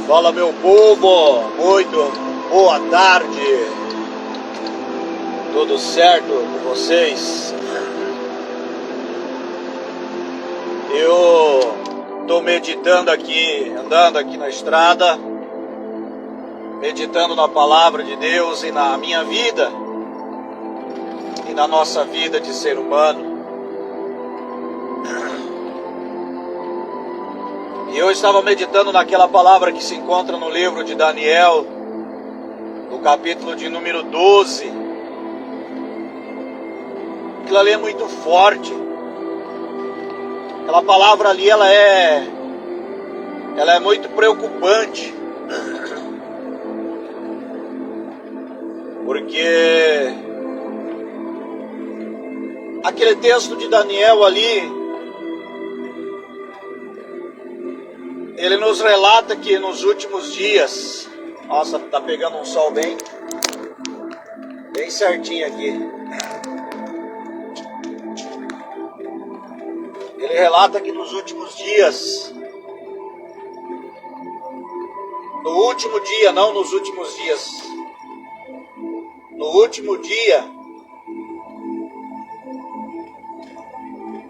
Fala, meu povo, muito boa tarde. Tudo certo com vocês? Eu tô meditando aqui, andando aqui na estrada, meditando na palavra de Deus e na minha vida e na nossa vida de ser humano. E eu estava meditando naquela palavra que se encontra no livro de Daniel, no capítulo de número 12. Aquilo ali é muito forte. Aquela palavra ali, ela é muito preocupante. Porque aquele texto de Daniel ali, ele nos relata que nos últimos dias... Nossa, tá pegando um sol bem certinho aqui. Ele relata que nos últimos dias... No último dia, não nos últimos dias. No último dia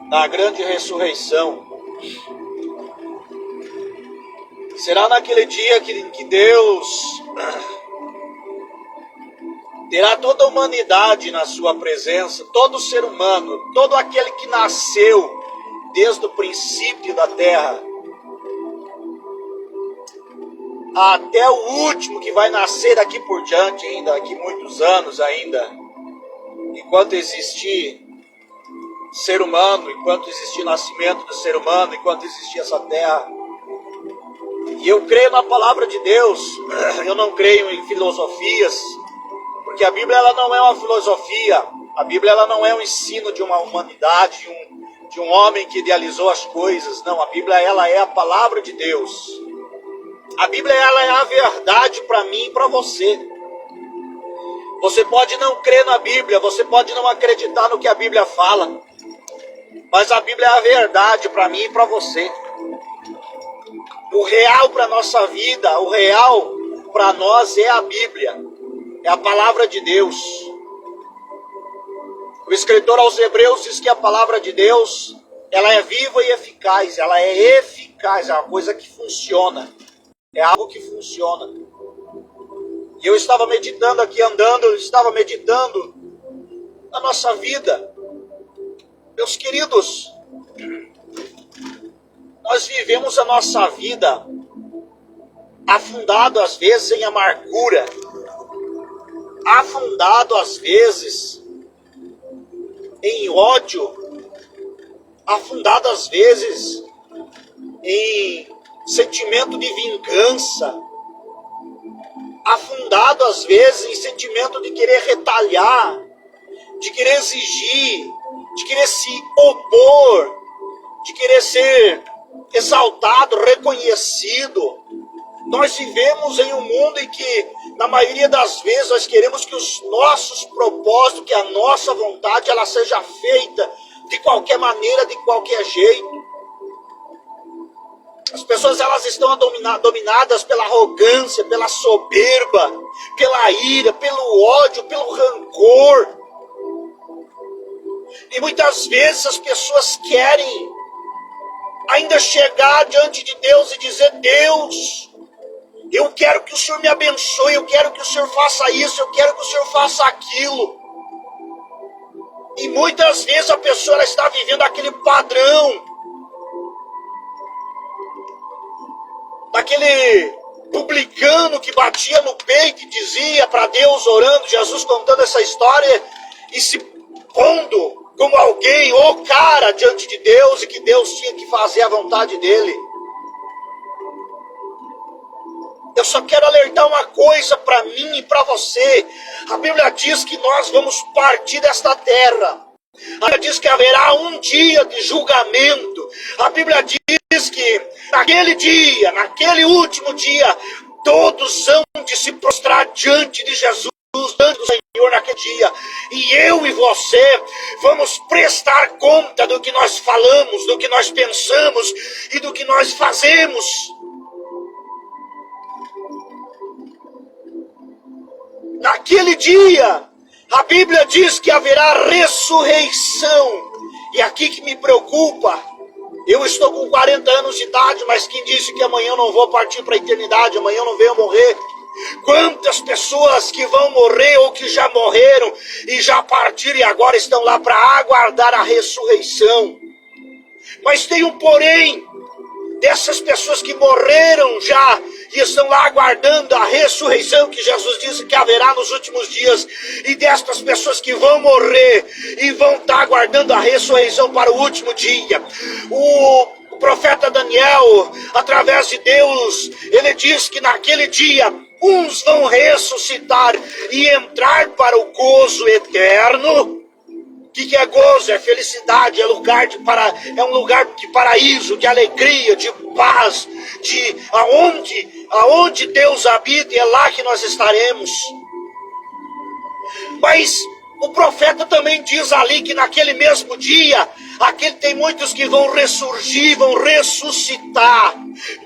da grande ressurreição. Será naquele dia que Deus terá toda a humanidade na sua presença, todo ser humano, todo aquele que nasceu desde o princípio da terra, até o último que vai nascer daqui por diante ainda, daqui muitos anos ainda, enquanto existir ser humano, enquanto existir nascimento do ser humano, enquanto existir essa terra. E eu creio na palavra de Deus, eu não creio em filosofias, porque a Bíblia ela não é uma filosofia, a Bíblia ela não é um ensino de uma humanidade, de um homem que idealizou as coisas. Não, a Bíblia ela é a palavra de Deus. A Bíblia ela é a verdade para mim e para você. Você pode não crer na Bíblia, você pode não acreditar no que a Bíblia fala, mas a Bíblia é a verdade para mim e para você. O real para a nossa vida, o real para nós é a Bíblia, é a palavra de Deus. O escritor aos Hebreus diz que a palavra de Deus, ela é viva e eficaz, ela é eficaz, é uma coisa que funciona, é algo que funciona. E eu estava meditando aqui, andando, eu estava meditando na nossa vida. Meus queridos, nós vivemos a nossa vida afundado às vezes em amargura, afundado às vezes em ódio, afundado às vezes em sentimento de vingança, afundado às vezes em sentimento de querer retalhar, de querer exigir, de querer se opor, de querer ser exaltado, reconhecido. Nós vivemos em um mundo em que, na maioria das vezes, nós queremos que os nossos propósitos, que a nossa vontade, ela seja feita de qualquer maneira, de qualquer jeito. As pessoas elas estão dominadas pela arrogância, pela soberba, pela ira, pelo ódio, pelo rancor. E muitas vezes as pessoas querem ainda chegar diante de Deus e dizer: Deus, eu quero que o Senhor me abençoe, eu quero que o Senhor faça isso, eu quero que o Senhor faça aquilo. E muitas vezes a pessoa ela está vivendo aquele padrão, daquele publicano que batia no peito e dizia para Deus, orando, Jesus contando essa história e se pondo como alguém, ou cara, diante de Deus, e que Deus tinha que fazer a vontade dele. Eu só quero alertar uma coisa para mim e para você. A Bíblia diz que nós vamos partir desta terra. A Bíblia diz que haverá um dia de julgamento. A Bíblia diz que naquele dia, naquele último dia, todos hão de se prostrar diante de Jesus, diante do Senhor naquele dia. E eu e você vamos prestar conta do que nós falamos, do que nós pensamos e do que nós fazemos. Naquele dia, a Bíblia diz que haverá ressurreição. E aqui que me preocupa, eu estou com 40 anos de idade, mas quem disse que amanhã eu não vou partir para a eternidade, amanhã eu não venho morrer? Quantas pessoas que vão morrer ou que já morreram e já partiram e agora estão lá para aguardar a ressurreição. Mas tem um porém, dessas pessoas que morreram já e estão lá aguardando a ressurreição que Jesus disse que haverá nos últimos dias, e destas pessoas que vão morrer e vão estar aguardando a ressurreição para o último dia. O profeta Daniel, através de Deus, ele diz que naquele dia uns vão ressuscitar e entrar para o gozo eterno. O que é gozo? É felicidade, é um lugar de paraíso, de alegria, de paz, de aonde Deus habita, e é lá que nós estaremos. Mas o profeta também diz ali que naquele mesmo dia, tem muitos que vão ressurgir, vão ressuscitar,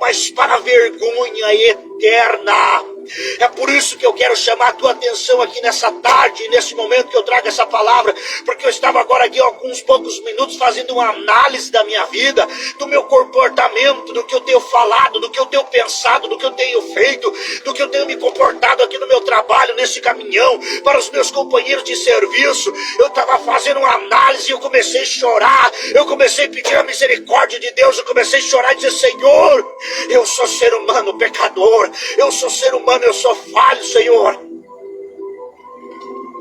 mas para a vergonha eterna. É por isso que eu quero chamar a tua atenção aqui nessa tarde, nesse momento que eu trago essa palavra, porque eu estava agora aqui há alguns poucos minutos fazendo uma análise da minha vida, do meu comportamento, do que eu tenho falado, do que eu tenho pensado, do que eu tenho feito, do que eu tenho me comportado aqui no meu trabalho, nesse caminhão, para os meus companheiros de serviço. Eu estava fazendo uma análise e eu comecei a chorar, eu comecei a pedir a misericórdia de Deus, eu comecei a chorar e dizer: Senhor, eu sou ser humano pecador, eu sou ser humano, eu sou falho, Senhor.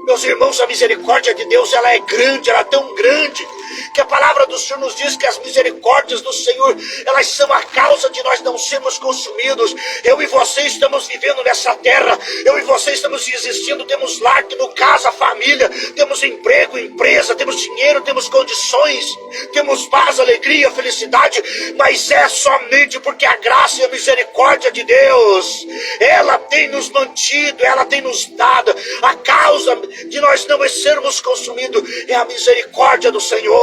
Meus irmãos, a misericórdia de Deus, ela é grande, ela é tão grande, que a palavra do Senhor nos diz que as misericórdias do Senhor, elas são a causa de nós não sermos consumidos. Eu e você estamos vivendo nessa terra, eu e você estamos existindo, temos lar, temos casa, família, temos emprego, empresa, temos dinheiro, temos condições, temos paz, alegria, felicidade, mas é somente porque a graça e a misericórdia de Deus, ela tem nos mantido, ela tem nos dado. A causa de nós não sermos consumidos é a misericórdia do Senhor.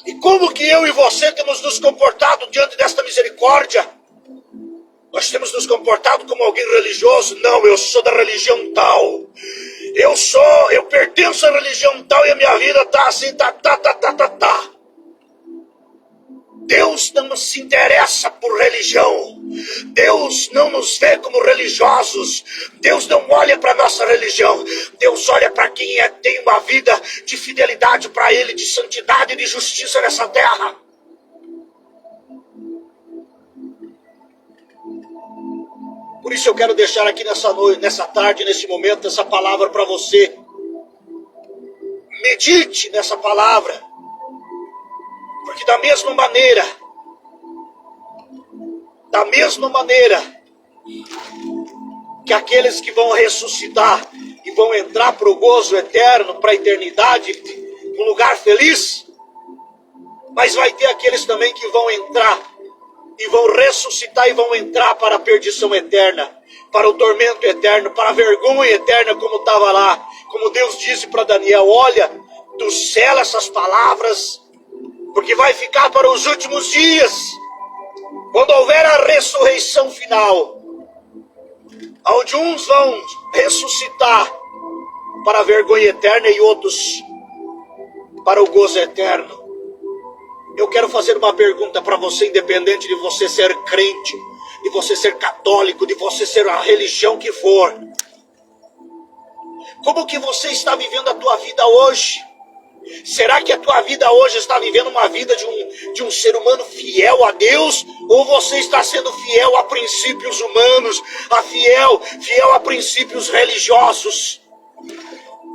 E como que eu e você temos nos comportado diante desta misericórdia? Nós temos nos comportado como alguém religioso? Não, eu sou da religião tal. Eu pertenço à religião tal e a minha vida tá assim, tá. Deus não se interessa por religião. Deus não nos vê como religiosos. Deus não olha para a nossa religião. Deus olha para quem tem uma vida de fidelidade para Ele, de santidade e de justiça nessa terra. Por isso eu quero deixar aqui nessa noite, nessa tarde, nesse momento, essa palavra para você. Medite nessa palavra. Porque da mesma maneira que aqueles que vão ressuscitar e vão entrar para o gozo eterno, para a eternidade, um lugar feliz, mas vai ter aqueles também que vão entrar e vão ressuscitar e vão entrar para a perdição eterna, para o tormento eterno, para a vergonha eterna, como estava lá, como Deus disse para Daniel: olha, do céu essas palavras, porque vai ficar para os últimos dias, quando houver a ressurreição final, onde uns vão ressuscitar para a vergonha eterna e outros para o gozo eterno. Eu quero fazer uma pergunta para você, independente de você ser crente, de você ser católico, de você ser a religião que for. Como que você está vivendo a tua vida hoje? Será que a tua vida hoje está vivendo uma vida de um ser humano fiel a Deus? Ou você está sendo fiel a princípios humanos, fiel a princípios religiosos?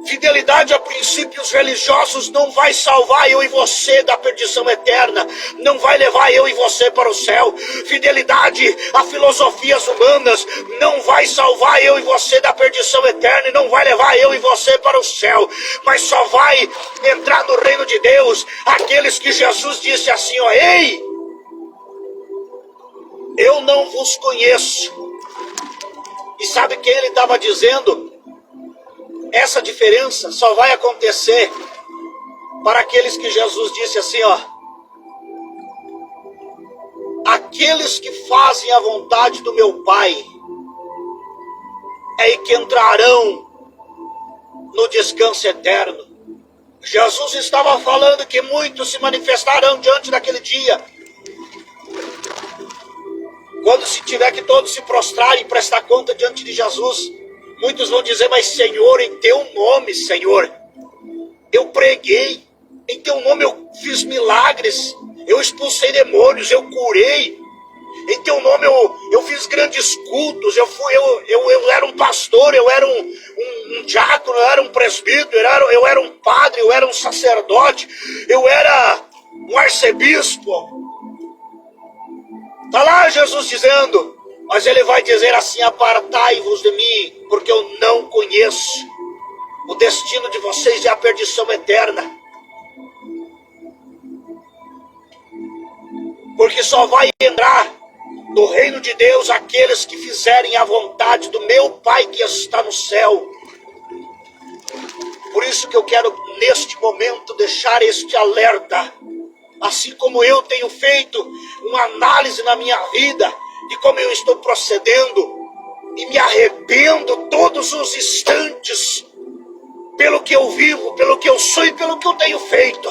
Fidelidade a princípios religiosos não vai salvar eu e você da perdição eterna, não vai levar eu e você para o céu. Fidelidade a filosofias humanas não vai salvar eu e você da perdição eterna e não vai levar eu e você para o céu. Mas só vai entrar no reino de Deus aqueles que Jesus disse assim: ó, ei, eu não vos conheço. E sabe quem ele estava dizendo? Essa diferença só vai acontecer para aqueles que Jesus disse assim, ó: aqueles que fazem a vontade do meu Pai é que entrarão no descanso eterno. Jesus estava falando que muitos se manifestarão diante daquele dia, quando se tiver que todos se prostrarem e prestar conta diante de Jesus. Muitos vão dizer: mas Senhor, em teu nome, Senhor, eu preguei, em teu nome eu fiz milagres, eu expulsei demônios, eu curei, em teu nome eu fiz grandes cultos, eu era um pastor, eu era um diácono, eu era um presbítero, eu era um padre, eu era um sacerdote, eu era um arcebispo. Está lá Jesus dizendo, mas ele vai dizer assim: apartai-vos de mim, porque eu não conheço. O destino de vocês é a perdição eterna. Porque só vai entrar no reino de Deus aqueles que fizerem a vontade do meu Pai que está no céu. Por isso que eu quero neste momento deixar este alerta. Assim como eu tenho feito uma análise na minha vida de como eu estou procedendo, e me arrependo todos os instantes pelo que eu vivo, pelo que eu sou e pelo que eu tenho feito.